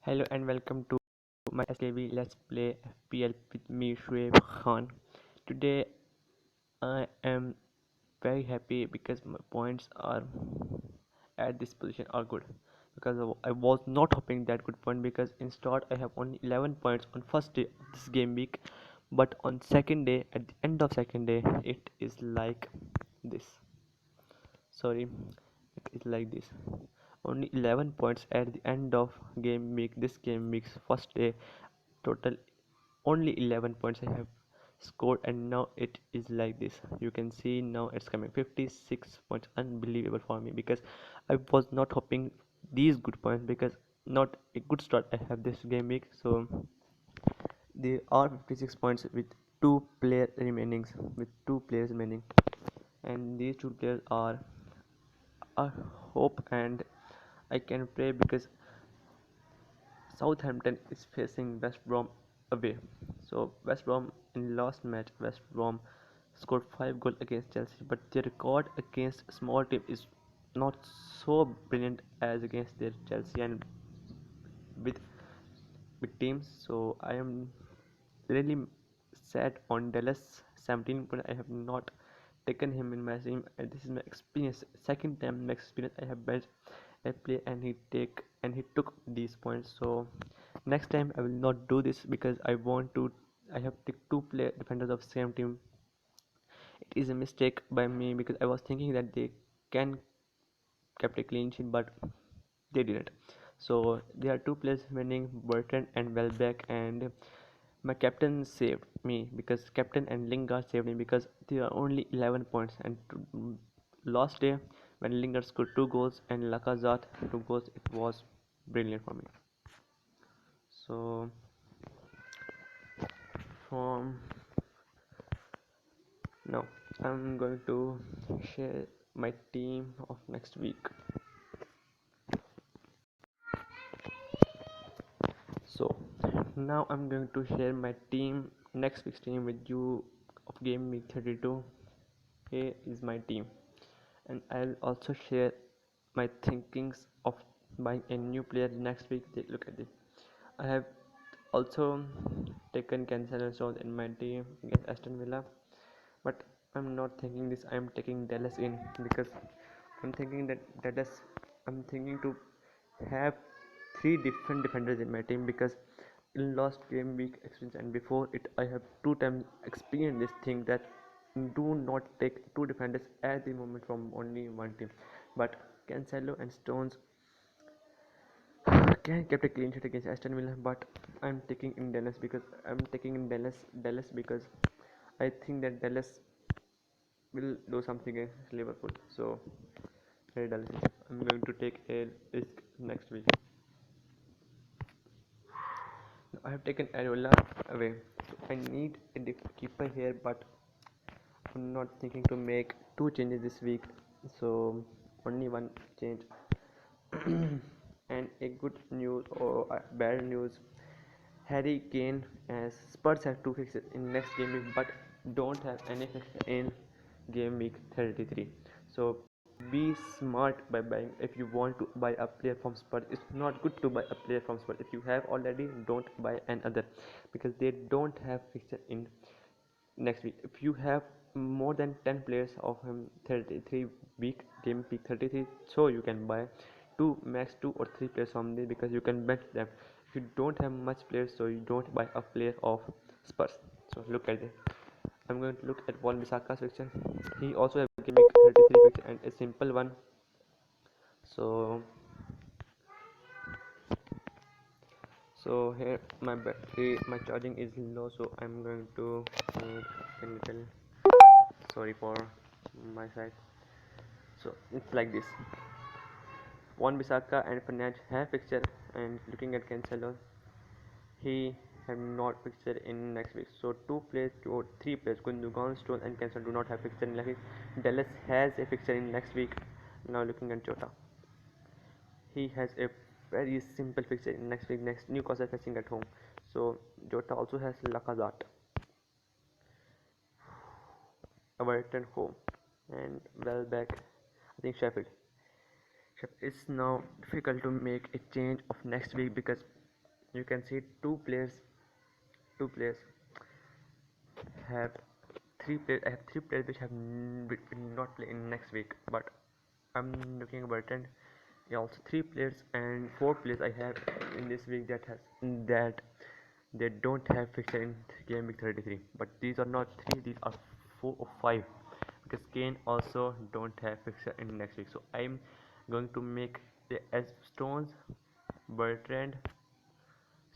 Hello and welcome to my SKB Let's Play FPL with me Shoaib Khan. Today I am very happy because my points are at this position are good because I was not hoping that good point because in start I have only 11 points on first day of this game week, but on second day at the end of second day it is like this. Sorry, it is like this. Only 11 points at the end of game week. This game week's first day, total only 11 points I have scored, and now it is like this. You can see now it's coming 56 points. Unbelievable for me because I was not hoping these good points because not a good start I have this game week. So there are 56 points with two players remaining, and these two players are hope, and I can pray because Southampton is facing West Brom away. So West Brom in last match, West Brom scored 5 goals against Chelsea, but their record against small team is not so brilliant as against their Chelsea and with teams. So I am really sad on Dallas 17 but I have not taken him in my team, and this is my experience. Second time my experience I have benched a play and he took these points. So next time I will not do this because I have picked two player defenders of same team. It is a mistake by me because I was thinking that they can kept a clean sheet, but they didn't. So there are two players remaining, Burton and Welbeck, and my captain saved me because captain and Lingard saved me because there are only 11 points. And last day when Lingard scored 2 goals and Lacazette 2 goals, it was brilliant for me. So from now I'm going to share my team of next week. So now I'm going to share my team next week's team with you of game week 32. Here is my team, and I'll also share my thinkings of buying a new player next week. Look at this. I have also taken Cancelo Jones in my team against Aston Villa, but I'm not thinking this. I'm taking Dallas in because I'm thinking that Dallas. I'm thinking to have three different defenders in my team because in last game week experience and before it I have two times experienced this thing that do not take two defenders at the moment from only one team. But Cancelo and Stones can kept a clean sheet against Aston Villa, but I'm taking in Dallas because I think that Dallas will do something against Liverpool. So very Dallas, I'm going to take a risk next week. I have taken Areola away. So I need a keeper here, but I'm not thinking to make two changes this week. So only one change. And a good news or bad news, Harry Kane as Spurs have two fixtures in next game week but don't have any fixture in game week 33. So be smart by buying. If you want to buy a player from Spurs, it's not good to buy a player from Spurs. If you have already, don't buy another because they don't have fixture in next week. If you have more than 10 players of 33 week game week 33, so you can buy max 2 or 3 players from there because you can bench them. If you don't have much players, so you don't buy a player of Spurs. So look at it. I'm going to look at Wan Bissaka's fixture. He also have game week 33 fixture and a simple one. So here my charging is low, so I'm going to make a little sorry for my side. So it's like this. Wan Bissaka and Fernandes have fixture, and looking at Cancelo, he have not fixture in next week. So two players or three players, Gundogan, Stones, and Cancelo do not have fixture in next week. Dallas has a fixture in next week. Now looking at Jota, he has a very simple fixture in next week. Next Newcastle facing at home. So Jota also has Lacazette, Everton home, and Welbeck. I think Sheffield. It's now difficult to make a change of next week because you can see two players have three players. I have three players which will not play in next week, but I'm looking about it. Yeah, also three players and four players I have in this week that they don't have fixture in game week 33. But these are not three; these are four or five, because Kane also don't have fixture in next week. So I'm going to make the as Bertrand,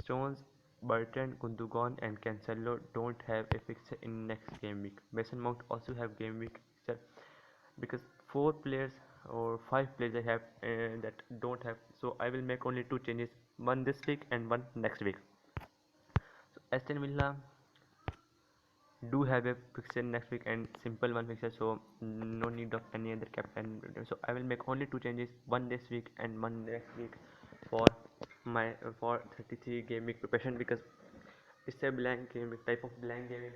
Stones, Bertrand, Gundogan, and Cancelo don't have a fixture in next game week. Mason Mount also have game week fixture, because four players or five players I have that don't have. So I will make only two changes, one this week and one next week. So Aston Villa do have a fixture next week and simple one fixture, so no need of any other captain. So I will make only two changes, one this week and one next week for my for 33 game week preparation, because it's a blank game week, type of blank game week,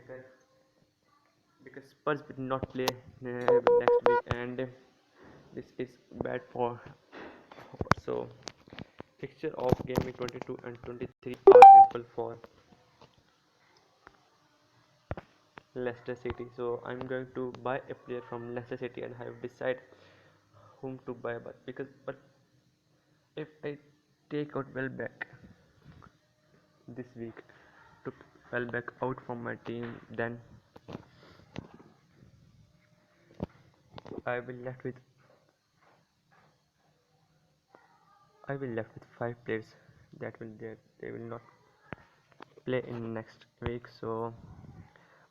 because Spurs will not play next week, and this is bad for. So fixture of game week 22 and 23 are simple for Leicester City. So I'm going to buy a player from Leicester City and have decide whom to buy. But if I take out Welbeck this week, took Welbeck out from my team, then I will left with I will left with five players that they will not play in next week. So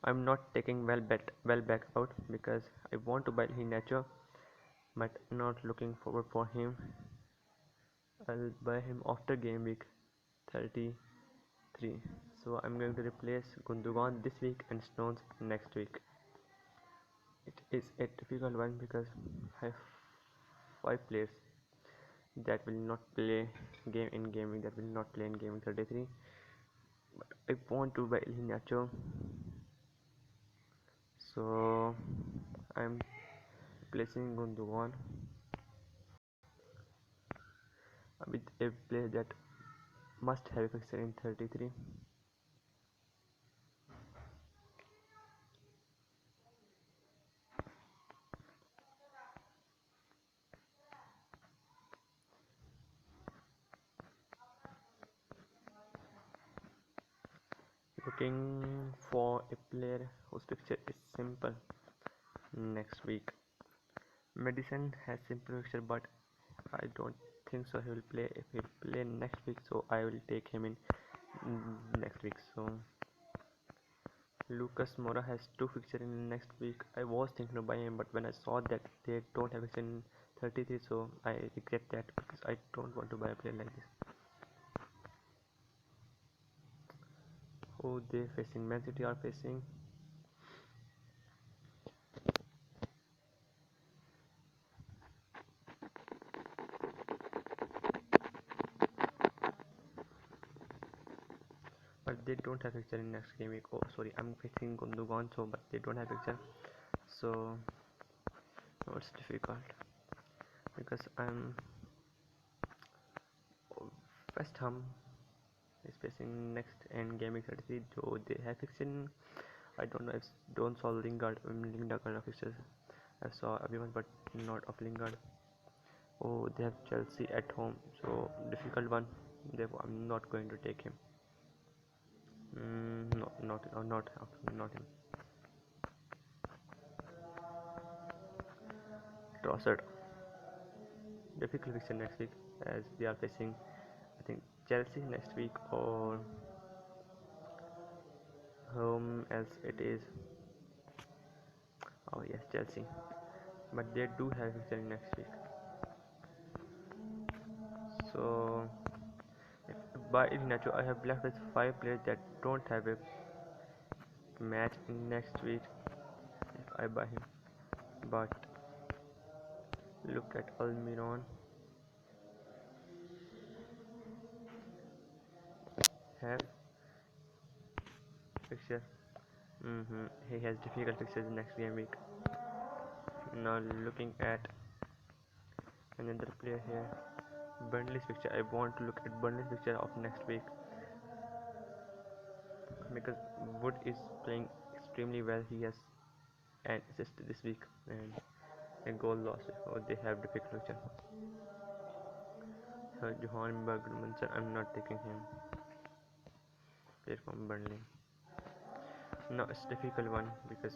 I'm not taking Welbeck out, because I want to buy Iheanacho, but not looking forward for him. I'll buy him after game week 33. So I'm going to replace Gundogan this week and Stones next week. It is a difficult one, because I have five players that will not play game week, that will not play in game week 33. But I want to buy Iheanacho, so I'm placing Gundogan with a player that must have a fixture in 33. Looking for a player whose fixture is simple next week. Madison has simple fixture, but I don't think so he will play. If he play next week, so I will take him in next week. So Lucas Moura has two fixture in next week. I was thinking to buy him, but when I saw that they don't have fixture in 33, so I regret that, because I don't want to buy a player like this. Who they facing? Man City are facing. But they don't have fixture in next game week. Oh, sorry, I'm facing Gundogan, so but they don't have fixture. So no, it's difficult, because I'm West Ham is facing next and game week 33. So they have fixture in, I don't know if don't saw Lingard kind of fixtures. I saw everyone, but not of Lingard. Oh, they have Chelsea at home, so difficult one. Therefore, I'm not going to take him. No, not him. Trossard. Difficult fixture next week, as they are facing, I think, Chelsea next week, or whom else it is. Oh yes, Chelsea. But they do have fixture next week. So if by Iheanacho, I have left with five players that don't have a match in next week if I buy him. But look at Almiron, have fixture. He has difficult fixtures next game week. Now looking at another player here, Burnley's fixture. I want to look at Burnley's fixture of next week. because Wood is playing extremely well. He has an assist this week and a goal lost, so they have difficult fixture. So Johan Bergmanson, I'm not taking him. Player from Burnley. No, it's difficult one because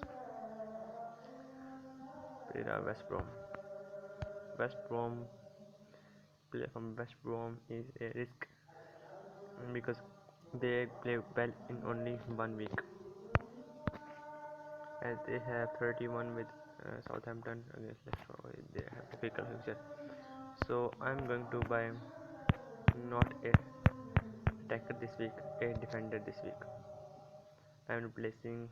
Pereira West Brom. West Brom player from West Brom is a risk because they play well in only 1 week, as they have 31 with Southampton against Leicester. They have difficult fixture. So I'm going to buy not a attacker this week, a defender this week. I'm replacing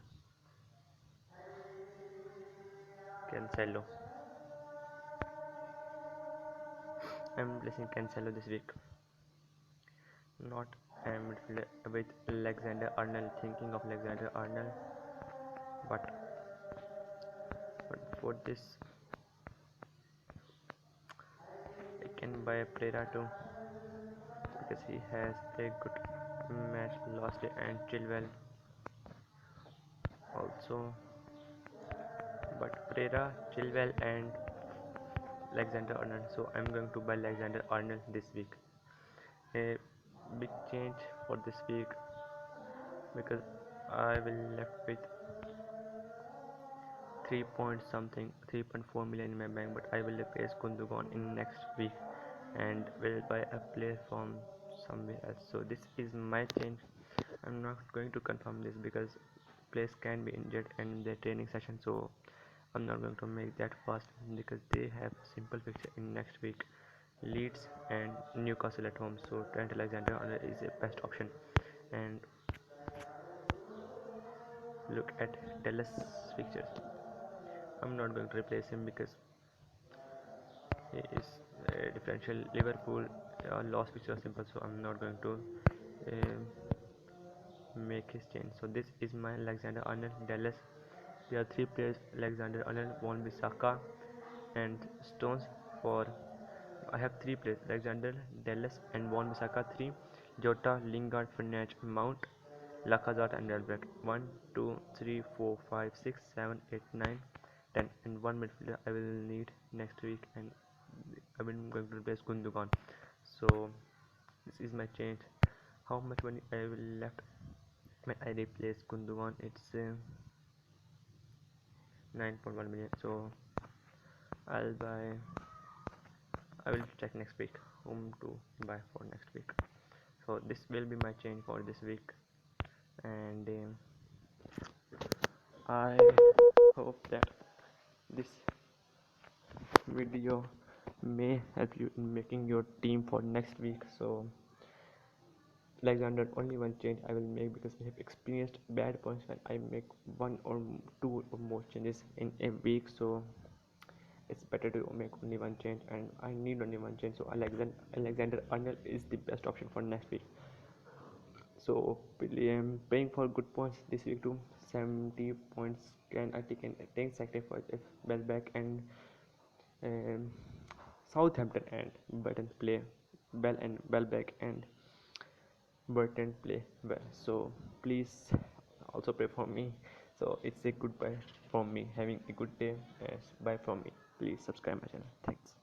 Cancelo. I'm replacing Cancelo this week. Not a midfielder with Alexander Arnold. Thinking of Alexander Arnold, but for this I can buy Pereira too because he has a good match last day, and Chilwell also. But Pereira, Chilwell, and Alexander Arnold. So I'm going to buy Alexander Arnold this week. A big change for this week because I will left with 3 point something 3.4 million in my bank, but I will replace Gundogan in next week and will buy a player from somewhere else. So this is my change. I'm not going to confirm this because players can be injured in their training session, so I'm not going to make that fast because they have simple fixture in next week, Leeds and Newcastle at home. So Trent Alexander-Arnold is a best option. And look at Dallas fixtures. I'm not going to replace him because he is a differential. Liverpool lost fixture simple, so I'm not going to make his change. So this is my Alexander Arnold Dallas. There are 3 players: Alexander Arnold, Wan-Bissaka, and Stones. For I have 3 players: Alexander, Dallas, and Wan-Bissaka. 3: Jota, Lingard, Fernandes, Mount, Lacazette, and Delbert. 1, 2, 3, 4, 5, 6, 7, 8, 9, 10, and 1 midfielder I will need next week, and I am going to replace Gundogan. So this is my change. How much money I will left when I replace Gundogan? It's 9.1 million. So I'll buy. I will check next week whom to buy for next week. So this will be my change for this week, and I hope that this video may help you in making your team for next week. So Alexander, only one change I will make because I have experienced bad points when I make 1 or 2 or more changes in a week. So it's better to make only one change, and I need only one change. So Alexander Arnold is the best option for next week. So I'm paying for good points this week too. 70 points can I take sacrifice if Welbeck and um, Southampton and Burton play well, and Welbeck and Burton play well. So please also pray for me. So it's a goodbye from me, having a good day. Bye from me. Please subscribe my channel. Thanks.